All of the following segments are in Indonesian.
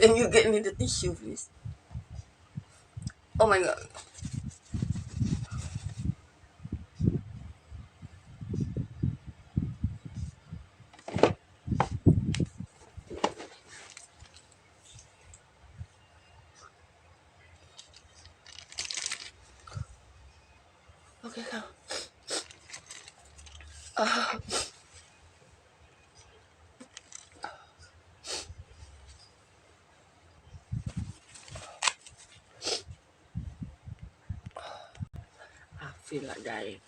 Can you get me the tissue, please? Oh my god. Okay, Kak. I feel like dying.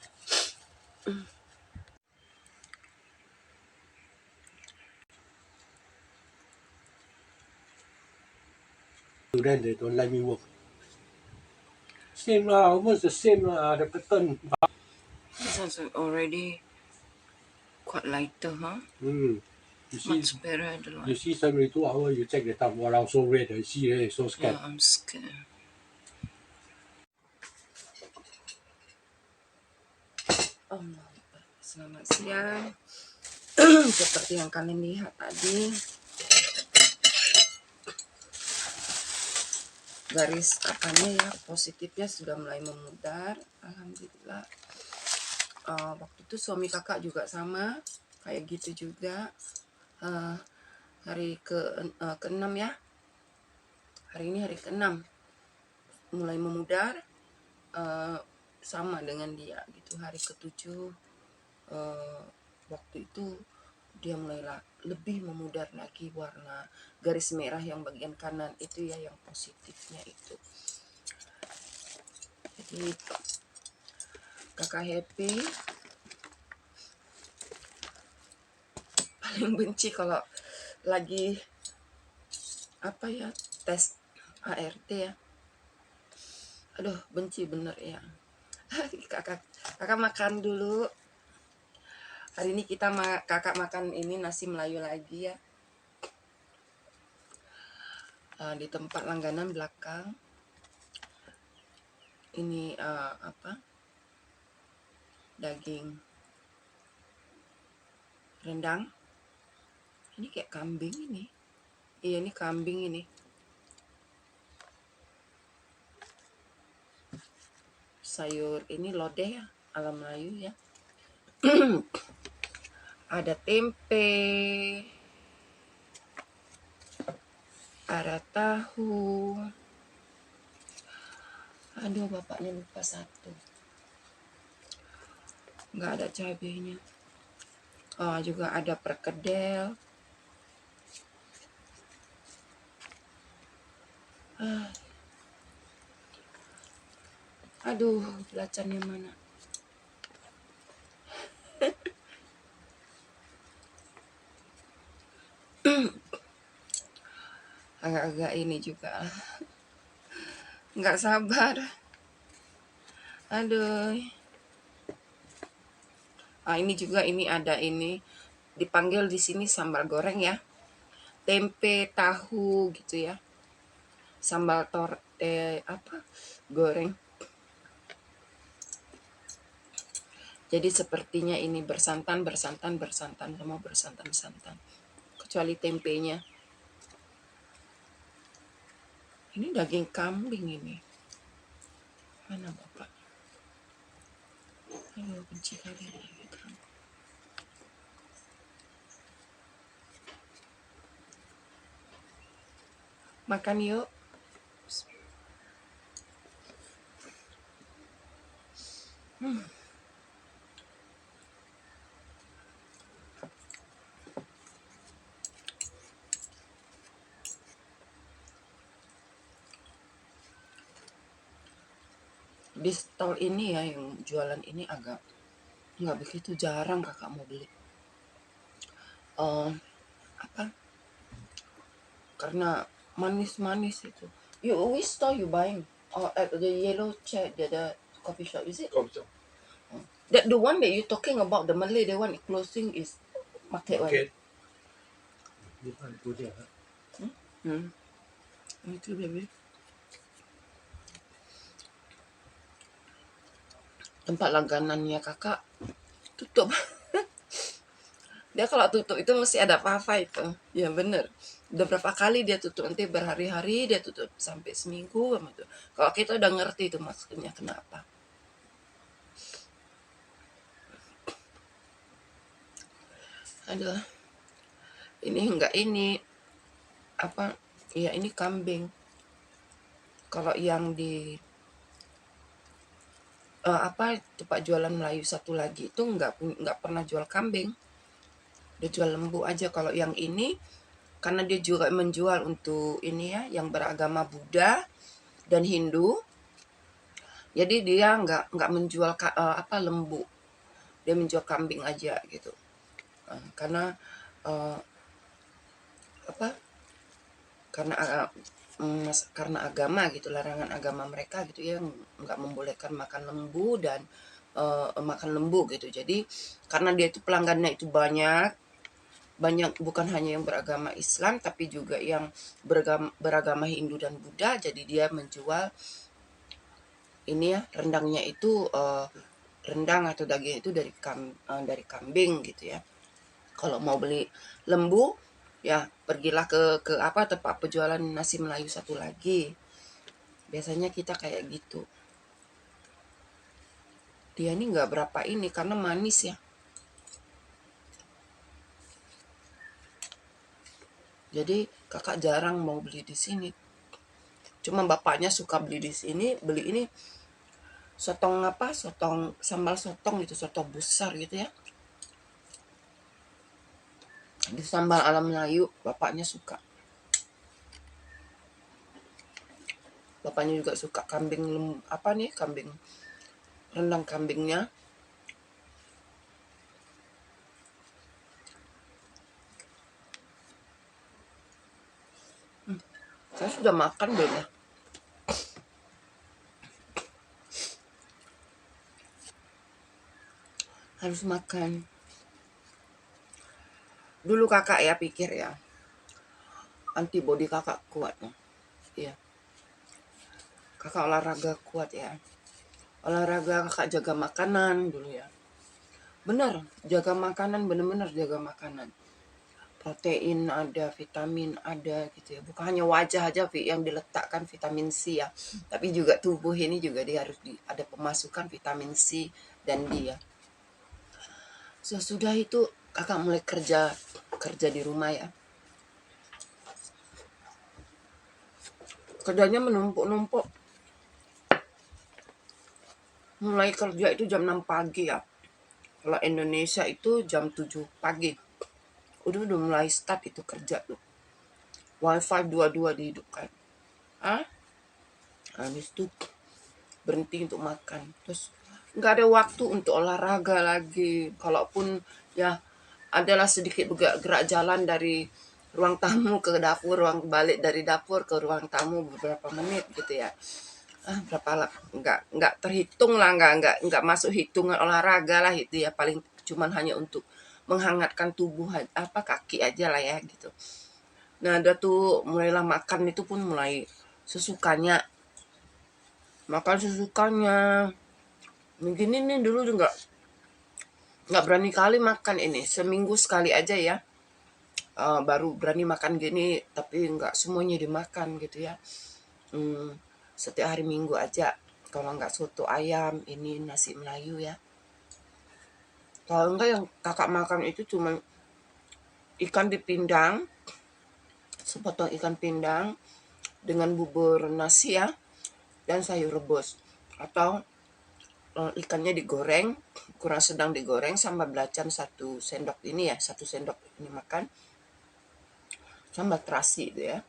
Then they don't let me work. Same lah, almost the same lah, the pattern. This one's already quite lighter, huh? You see, Much better, I don't you like. see 72 hours, you check the time, wow, so red, I see, so scared. Yeah, I'm scared. Selamat siang. Seperti yang kalian lihat tadi, garis apanya ya, positifnya sudah mulai memudar. Alhamdulillah. Waktu itu suami kakak juga sama, kayak gitu juga. Hari ke-6 ya. Hari ini hari ke-6 mulai memudar, sama dengan dia gitu. Hari ke-7 waktu itu dia mulai lebih memudar lagi warna garis merah yang bagian kanan itu ya, yang positifnya itu. Jadi kakak happy. Paling benci kalau lagi apa ya, tes ART ya. Aduh, benci bener ya. kakak makan dulu. Hari ini kakak makan ini nasi Melayu lagi ya. Di tempat langganan belakang. Ini daging rendang. Ini kayak kambing ini. Iya, ini kambing ini. Sayur ini lodeh ya, ala Melayu ya. Ada tempe, ada tahu. Aduh, bapaknya lupa satu. Nggak ada cabenya. Juga ada perkedel. Aduh, belacannya mana? Agak-agak ini juga. Nggak sabar. Aduh. Ini juga ada ini dipanggil di sini sambal goreng ya. Tempe, tahu gitu ya. Sambal goreng. Jadi sepertinya ini bersantan, semua bersantan. Kecuali tempenya. Ini daging kambing ini. Mana bapak? Aduh, benci kali ini. Makan yuk. Di stall ini ya, yang jualan ini agak nggak begitu jarang kakak mau beli. Karena manis-manis itu. Which store you buying? At the yellow chair, the coffee shop, is it? Coffee shop. The one that you talking about, the Malay, the one closing is market one. Go there. Itu baby. Tempat langganannya kakak tutup. Dia kalau tutup itu mesti ada apa-apa itu. Ya bener. Udah berapa kali dia tutup, nanti berhari-hari dia tutup sampai seminggu gitu. Kalau kita udah ngerti itu maksudnya kenapa. Aduh, ini enggak ini apa? Iya ini kambing. Kalau yang di apa tempat jualan Melayu satu lagi itu nggak pernah jual kambing, dia jual lembu aja. Kalau yang ini karena dia juga menjual untuk ini ya yang beragama Buddha dan Hindu, jadi dia nggak menjual apa lembu, dia menjual kambing aja gitu. Karena uh, apa karena karena agama gitu, larangan agama mereka gitu ya, nggak membolehkan makan lembu dan makan lembu gitu. Jadi karena dia itu pelanggannya itu banyak bukan hanya yang beragama Islam tapi juga yang beragama Hindu dan Buddha, jadi dia menjual ini ya rendangnya itu rendang atau daging itu dari kambing gitu ya. Kalau mau beli lembu ya pergilah ke apa tempat penjualan nasi Melayu satu lagi. Biasanya kita kayak gitu. Dia ini nggak berapa ini karena manis ya. Jadi kakak jarang mau beli di sini. Cuma bapaknya suka beli di sini, beli ini sotong apa? Sotong sambal sotong gitu, sotong besar gitu ya. Di sambal ala Melayu bapaknya suka. Bapaknya juga suka kambing apa nih? Kambing rendang kambingnya. Saya sudah makan belum ya? Harus makan. Dulu kakak ya pikir ya, antibody kakak kuat ya. Iya, kakak olahraga kuat ya. Olahraga kakak jaga makanan dulu ya. Bener, jaga makanan, bener-bener jaga makanan. Protein ada, vitamin ada gitu ya. Bukan hanya wajah aja yang diletakkan vitamin C ya. Tapi juga tubuh ini juga dia harus ada pemasukan vitamin C dan D ya. Sesudah itu kakak mulai kerja di rumah ya. Kerjanya menumpuk-numpuk. Mulai kerja itu jam 6 pagi ya. Kalau Indonesia itu jam 7 pagi. Udah mulai start itu kerja tuh. Wifi dua-dua dihidupkan. Habis itu berhenti untuk makan. Terus nggak ada waktu untuk olahraga lagi. Kalaupun ya adalah sedikit gerak jalan dari ruang tamu ke dapur, ruang balik dari dapur ke ruang tamu beberapa menit gitu ya. Berapa lah, nggak terhitung lah, nggak masuk hitungan olahraga lah itu ya, paling cuman hanya untuk menghangatkan tubuh apa kaki aja lah ya gitu. Nah ada tuh mulailah makan itu pun mulai sesukanya, makan sesukanya. Mungkin ini dulu juga nggak berani kali makan ini, seminggu sekali aja ya. Baru berani makan gini, tapi nggak semuanya dimakan gitu ya. Setiap hari Minggu aja. Kalau nggak soto ayam, ini nasi Melayu ya. Kalau enggak yang kakak makan itu cuma ikan dipindang, sepotong ikan pindang dengan bubur nasi ya, dan sayur rebus. Atau ikannya digoreng, kurang sedang digoreng sambal belacan 1 sendok ini ya, 1 sendok ini makan. Sambal terasi itu ya.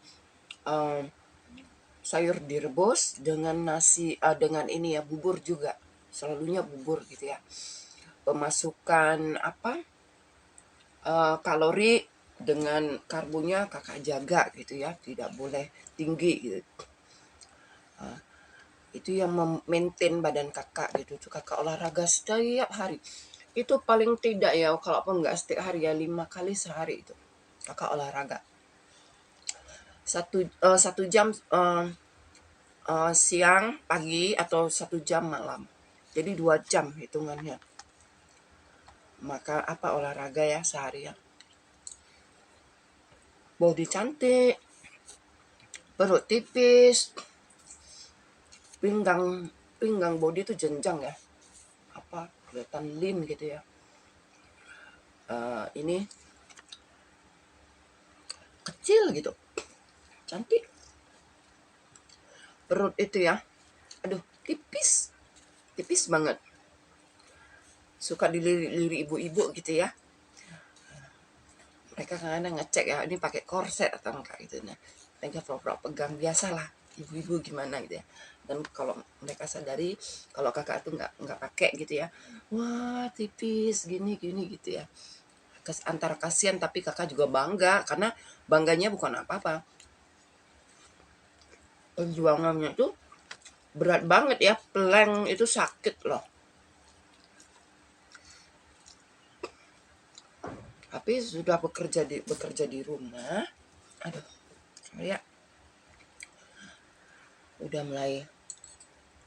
Sayur direbus dengan nasi dengan ini ya bubur juga, selalunya bubur gitu ya. Pemasukan apa kalori dengan karbonya kakak jaga gitu ya, tidak boleh tinggi gitu. Itu yang memaintain badan kakak gitu. Tuh kakak olahraga setiap hari. Itu paling tidak ya, kalaupun nggak setiap hari ya 5 kali sehari itu kakak olahraga. 1 jam siang, pagi, atau 1 jam malam. Jadi 2 jam hitungannya. Maka apa olahraga ya sehari ya. body cantik, perut tipis, pinggang body itu jenjang ya, apa kelihatan lean gitu ya. Ini kecil gitu, cantik. Perut itu ya, aduh tipis, tipis banget. Suka dilirik-lirik ibu-ibu gitu ya. Mereka kadang ngecek ya, ini pakai korset atau enggak gitu. Nah, mereka pura-pura pegang, biasalah ibu-ibu gimana gitu ya. Dan kalau mereka sadari kalau kakak tuh nggak pakai gitu ya, wah tipis gini gitu ya. Antara kasihan tapi kakak juga bangga, karena bangganya bukan apa-apa, perjuangannya tuh berat banget ya, plank itu sakit loh. Tapi sudah bekerja di rumah, aduh saya udah mulai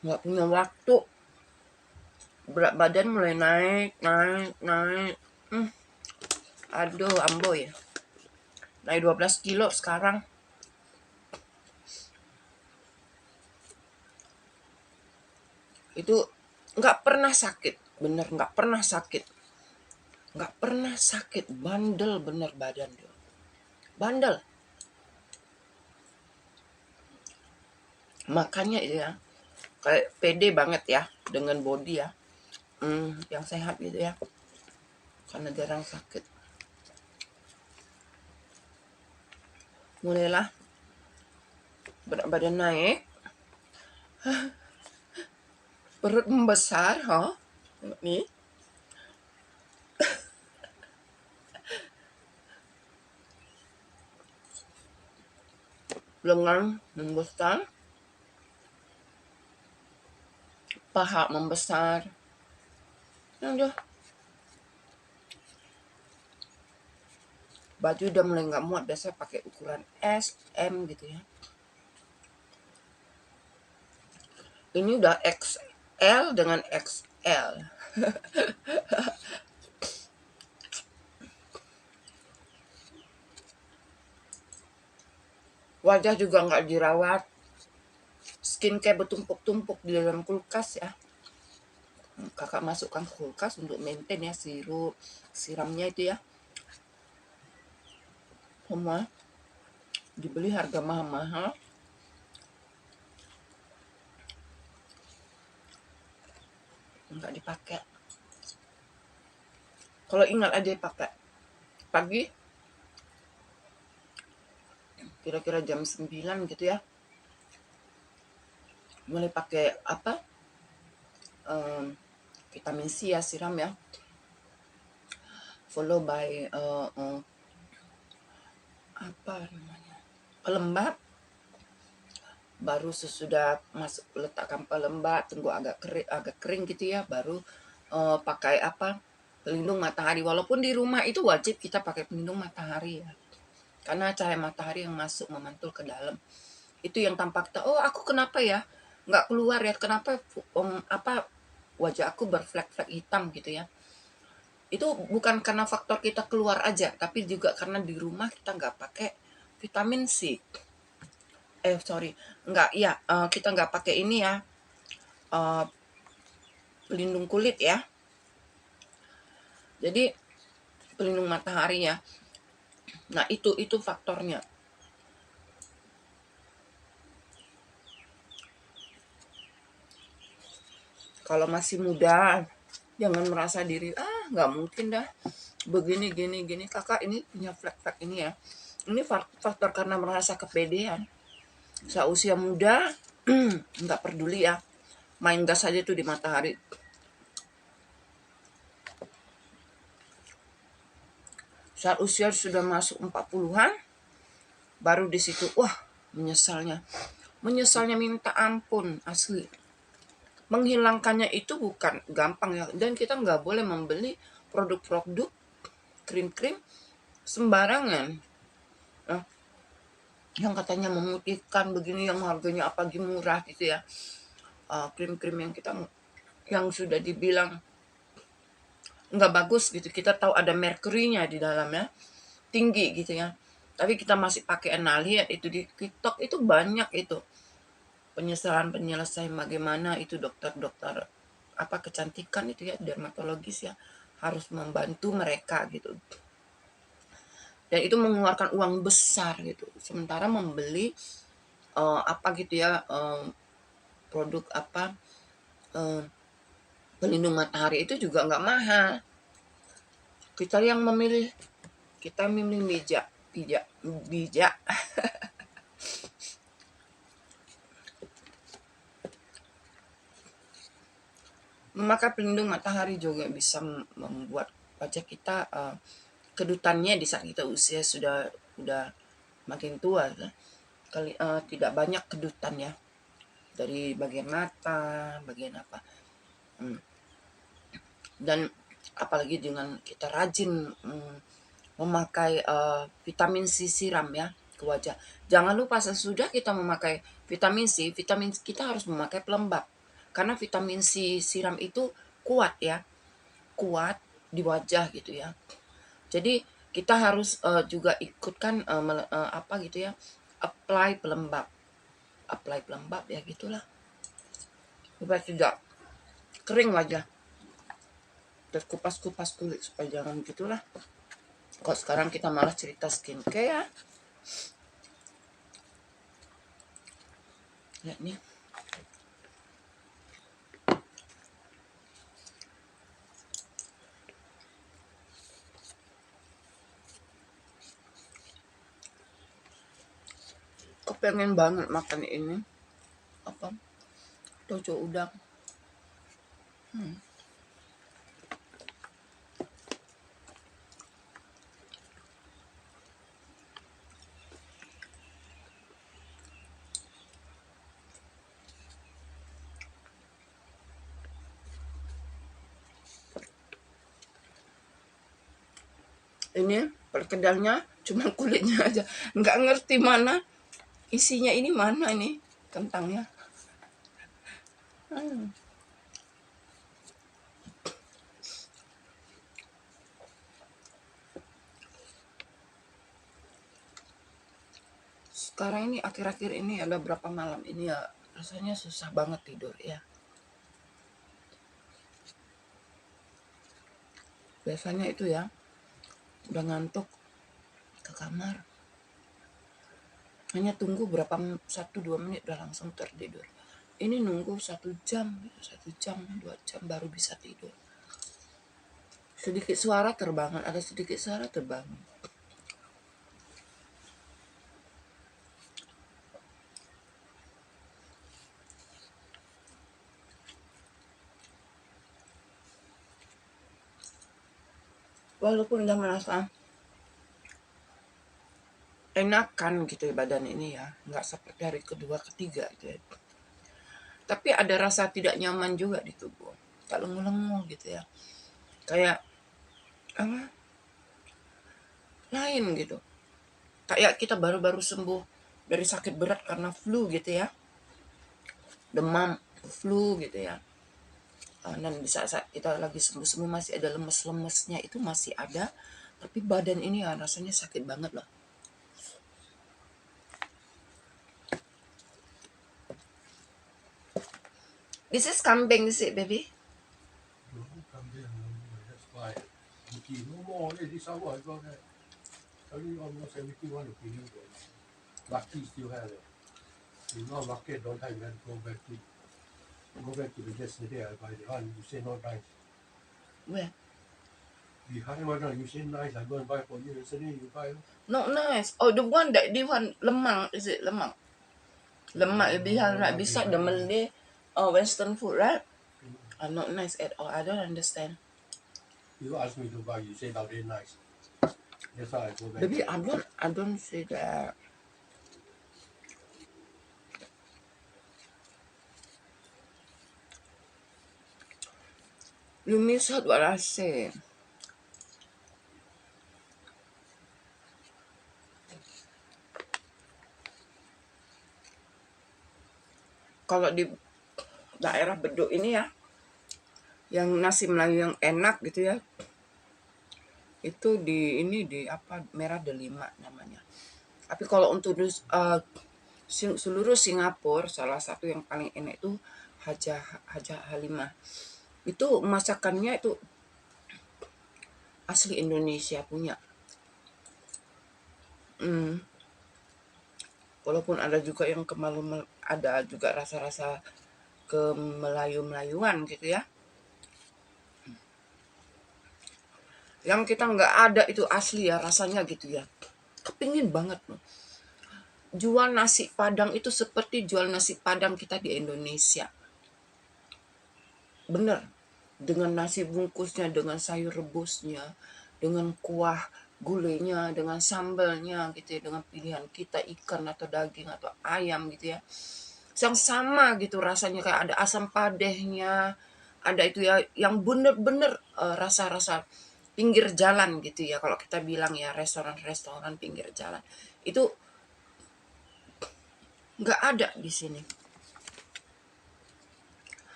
nggak punya waktu, berat badan mulai naik. Aduh amboy, naik 12 kilo sekarang. Itu nggak pernah sakit, bener nggak pernah sakit, bandel bener badan dia, bandel. Makanya ya kayak pede banget ya dengan body ya, yang sehat gitu ya, karena jarang sakit. Mulailah berat badan naik, perut membesar, nih lengan membesar, paha membesar. Aduh, baju udah mulai nggak muat, biasanya pakai ukuran S, M gitu ya. Ini udah XL dengan XL. Wajah juga nggak dirawat, skincare bertumpuk-tumpuk di dalam kulkas ya. Kakak masukkan kulkas untuk maintain ya, siramnya itu ya. Semua dibeli harga mahal-mahal. Nggak dipakai. Kalau ingat aja pakai. Pagi kira-kira jam 9 gitu ya, mulai pakai apa, vitamin C ya, siram ya, follow by apa namanya, pelembab. Baru sesudah masuk letakkan pelembab, tunggu agak kering gitu ya, baru pakai apa, pelindung matahari. Walaupun di rumah itu wajib kita pakai pelindung matahari ya, karena cahaya matahari yang masuk memantul ke dalam itu yang tampak, oh aku kenapa ya nggak keluar ya, kenapa apa wajah aku berflek-flek hitam gitu ya. Itu bukan karena faktor kita keluar aja, tapi juga karena di rumah kita nggak pakai vitamin C. Nggak ya, kita nggak pakai ini ya, pelindung kulit ya. Jadi pelindung matahari ya. Nah itu faktornya. Kalau masih muda, jangan merasa diri nggak mungkin dah begini gini. Kakak ini punya flek-flek ini ya, ini faktor karena merasa kepedean. Seusia muda nggak peduli ya, main gas aja tuh di matahari. Saat usia sudah masuk 40-an, baru di situ wah menyesalnya minta ampun asli. Menghilangkannya itu bukan gampang ya, dan kita nggak boleh membeli produk-produk krim-krim sembarangan yang katanya memutihkan begini, yang harganya apalagi murah gitu ya. Krim-krim yang sudah dibilang nggak bagus gitu, kita tahu ada merkurinya di dalamnya tinggi gitu ya. Tapi kita masih pakai lihat itu di TikTok itu banyak itu penyelesaian bagaimana itu dokter-dokter apa kecantikan itu ya, dermatologis ya, harus membantu mereka gitu. Dan itu mengeluarkan uang besar gitu. Sementara membeli apa gitu ya, produk apa pelindung matahari itu juga nggak mahal. Kita memilih bijak, bijak. Memakai pelindung matahari juga bisa membuat wajah kita kedutannya di saat kita usia sudah makin tua kali tidak banyak kedutan ya dari bagian mata, bagian apa. Dan apalagi dengan kita rajin memakai vitamin C siram ya ke wajah. Jangan lupa sesudah kita memakai vitamin C kita harus memakai pelembab. Karena vitamin C siram itu kuat ya, kuat di wajah gitu ya. Jadi kita harus juga ikutkan apa gitu ya, apply pelembab ya gitulah, supaya tidak kering wajah, terus kupas kulit supaya jangan gitulah. Kok sekarang kita malah cerita skincare ya. Lihat nih. Kok pengen banget makan ini apa tojo udang. Ini perkedalnya cuma kulitnya aja, nggak ngerti mana isinya, ini mana ini kentangnya. Sekarang ini akhir-akhir ini ada berapa malam ini ya rasanya susah banget tidur ya. Biasanya itu ya udah ngantuk ke kamar, hanya tunggu berapa 1-2 menit udah langsung tertidur. Ini nunggu 1 jam 2 jam baru bisa tidur. Sedikit suara terbangun, ada sedikit suara terbangun. Walaupun udah merasa enakan gitu ya badan ini ya, nggak seperti hari kedua ketiga gitu ya, tapi ada rasa tidak nyaman juga di tubuh, tak lenguh-lenguh gitu ya, kayak apa lain gitu, kayak kita baru-baru sembuh dari sakit berat karena flu gitu ya, demam flu gitu ya. Dan di saat kita lagi sembuh-sembuh masih ada lemes-lemesnya, itu masih ada, tapi badan ini ya rasanya sakit banget loh. This is kambing, is it, baby? That's why. No more already. This hour I got that. Only almost everything want to finish. Lucky still have it. You know, market don't have that. Go back to the yesterday. I buy the one. You say not nice. Where? Behind one, you say nice. I go and buy for you yesterday. You buy. Not nice. Oh, the one that the one lemang, is it lemang? Lemak behind right beside the Malay Western food, right? Not nice at all. I don't understand. You ask me to buy. You say now they nice. That's why I go back. Baby, I don't say that. You misheard what I say. Kalau di daerah Beduk ini ya, yang nasi Melayu yang enak gitu ya, itu di apa Merah Delima namanya. Tapi kalau untuk seluruh Singapura, salah satu yang paling enak itu Haja Haja Halimah. Itu masakannya itu asli Indonesia punya. Walaupun ada juga yang ada juga rasa-rasa kemelayu-melayuan gitu ya. Yang kita nggak ada itu asli ya rasanya gitu ya. Kepingin banget loh. Jual nasi Padang itu seperti jual nasi Padang kita di Indonesia. Bener. Dengan nasi bungkusnya, dengan sayur rebusnya, dengan kuah gulainya, dengan sambalnya gitu ya, dengan pilihan kita ikan atau daging atau ayam gitu ya. Yang sama gitu rasanya, kayak ada asam padehnya, ada itu ya yang bener-bener rasa-rasa pinggir jalan gitu ya, kalau kita bilang ya restoran-restoran pinggir jalan itu nggak ada di sini.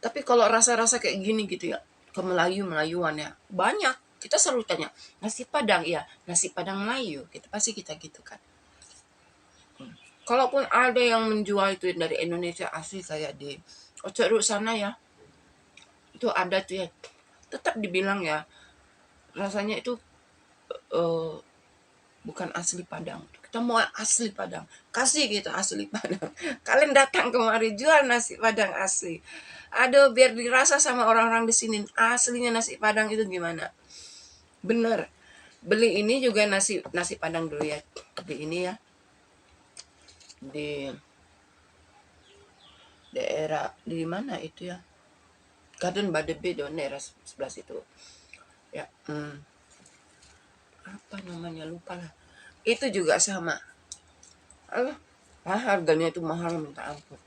Tapi kalau rasa-rasa kayak gini gitu ya, Melayu-Melayuan ya, banyak. Kita selalu tanya, nasi Padang, ya nasi Padang Melayu. Kita gitu kan. Kalaupun ada yang menjual itu dari Indonesia asli kayak di Orchard Road sana ya, itu ada tuh ya, tetap dibilang ya, rasanya itu eh, bukan asli Padang. Kita mau asli Padang, kasih kita asli Padang. Kalian datang kemari jual nasi Padang asli. Aduh, biar dirasa sama orang-orang di sini aslinya nasi Padang itu gimana. Bener. Beli ini juga nasi Padang dulu ya. Beli ini ya. Di daerah di mana itu ya? Garden by the Bay, daerah sebelah situ. Ya, apa namanya lupa lah. Itu juga sama. Alah, harganya itu mahal minta ampun.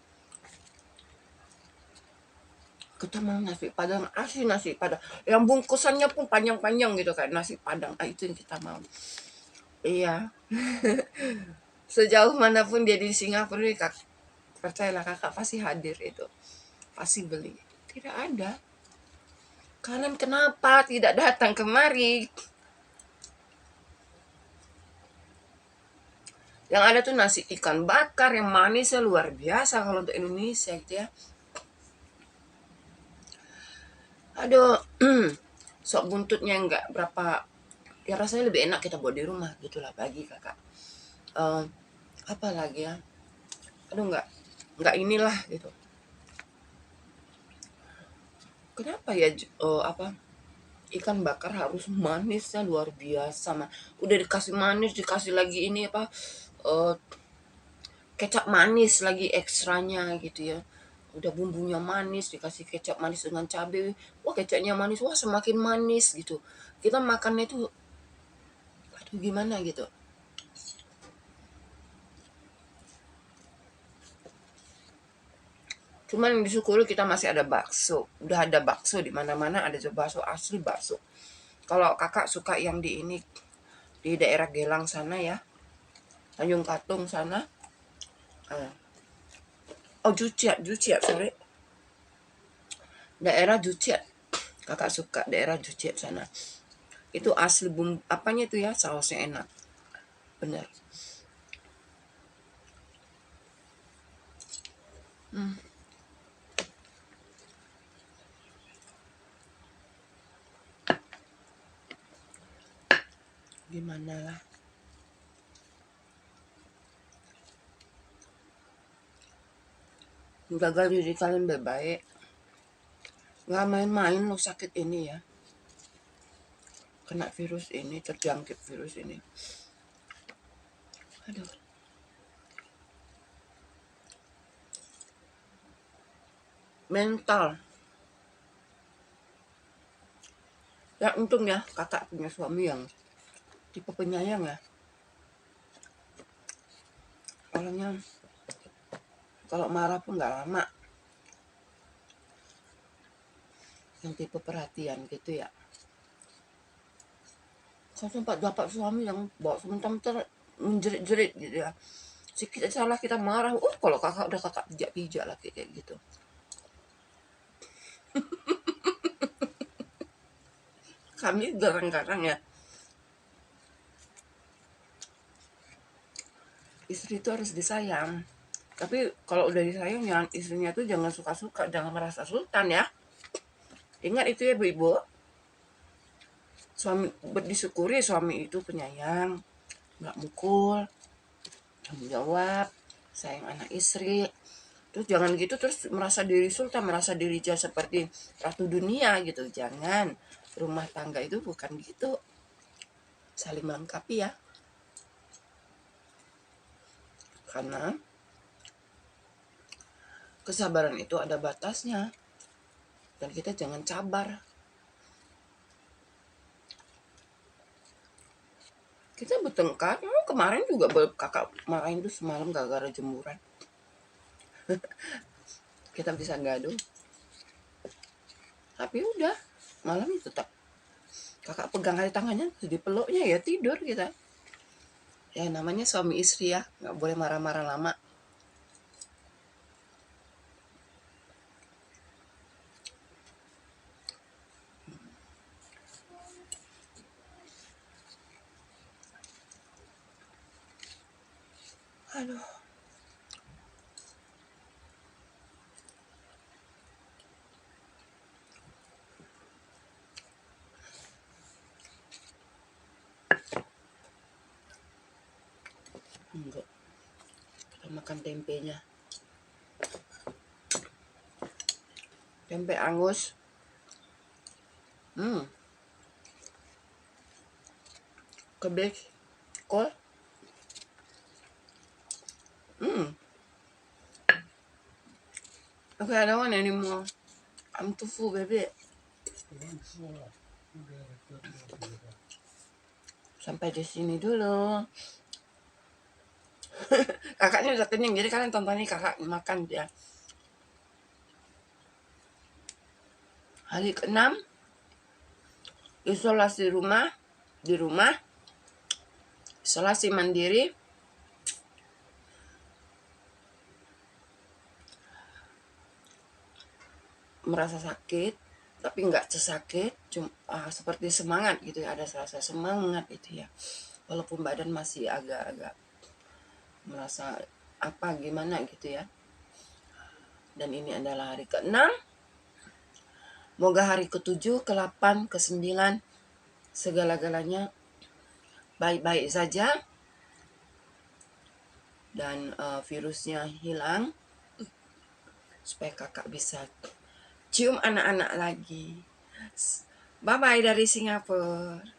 Kita mau nasi Padang asli, nasi Padang yang bungkusannya pun panjang-panjang gitu kayak nasi Padang. Itu yang kita mau. Iya. Sejauh manapun dia di Singapura ini, percayalah kakak pasti hadir itu, pasti beli. Tidak ada. Kalian kenapa tidak datang kemari? Yang ada tuh nasi ikan bakar yang manisnya luar biasa kalau untuk Indonesia gitu ya. Aduh, sok buntutnya nggak berapa, ya rasanya lebih enak kita buat di rumah gitulah bagi kakak. Apa lagi ya, aduh nggak inilah gitu. Kenapa ya apa ikan bakar harus manisnya luar biasa, udah dikasih manis dikasih lagi ini apa kecap manis lagi ekstranya gitu ya, udah bumbunya manis dikasih kecap manis dengan cabai, wah kecapnya manis, wah semakin manis gitu. Kita makannya itu aduh gimana gitu. Cuman yang disyukuri kita masih ada bakso, udah ada bakso di mana-mana, ada juga bakso asli bakso. Kalau kakak suka yang di ini di daerah Gelang sana ya, Tanjung Katung sana, oh Juciat sorry, daerah Juciat, kakak suka daerah Juciat sana, itu asli bumbu apanya itu ya, sausnya enak bener. Gimana lah, gagal diri kalian baik-baik, nggak main-main lo sakit ini ya, kena virus ini, terjangkit virus ini. Aduh, mental ya. Untung ya kakak punya suami yang tipe penyayang ya, orangnya kalau marah pun nggak lama, yang tipe perhatian gitu ya. Saya sempat dapat suami yang bawa sebentar-bentar menjerit-jerit gitu ya, sedikit salah kita marah, kalau kakak udah kakak pijak-pijak lah kayak gitu. Kami garang-garang ya. istri itu harus disayang. Tapi kalau udah disayang, jangan istrinya tuh jangan suka-suka, jangan merasa sultan ya. Ingat itu ya ibu-ibu. Suami disyukuri suami itu penyayang, nggak mukul, tanggung jawab, sayang anak istri. Terus jangan gitu terus merasa diri sultan, merasa diri seperti ratu dunia gitu. Jangan. Rumah tangga itu bukan gitu. Saling melengkapi ya. Karena kesabaran itu ada batasnya. Dan kita jangan cabar. Kita bertengkar, kemarin juga kakak marahin tuh semalam gara-gara jemuran. Kita bisa gaduh. Tapi udah, malam itu tetap kakak pegang hari tangannya, dipeluknya ya tidur kita. Ya namanya suami istri ya, nggak boleh marah-marah lama. Aduh. Enggak. Kita makan tempenya. Tempe angus. Kebek. Kol. Okay, I don't want anymore. I'm too full, baby. Sampai di sini dulu. Kakaknya udah kenyang, jadi kalian tonton nih kakak makan ya. Hari ke-6 isolasi di rumah, isolasi mandiri. Merasa sakit, tapi nggak sesakit, cuma seperti semangat gitu ya, ada rasa semangat itu ya. Walaupun badan masih agak-agak merasa apa gimana gitu ya. Dan ini adalah hari ke-6. Moga hari ke-7, ke-8, ke-9 segala-galanya baik-baik saja dan virusnya hilang supaya kakak bisa cium anak-anak lagi. Bye-bye dari Singapura.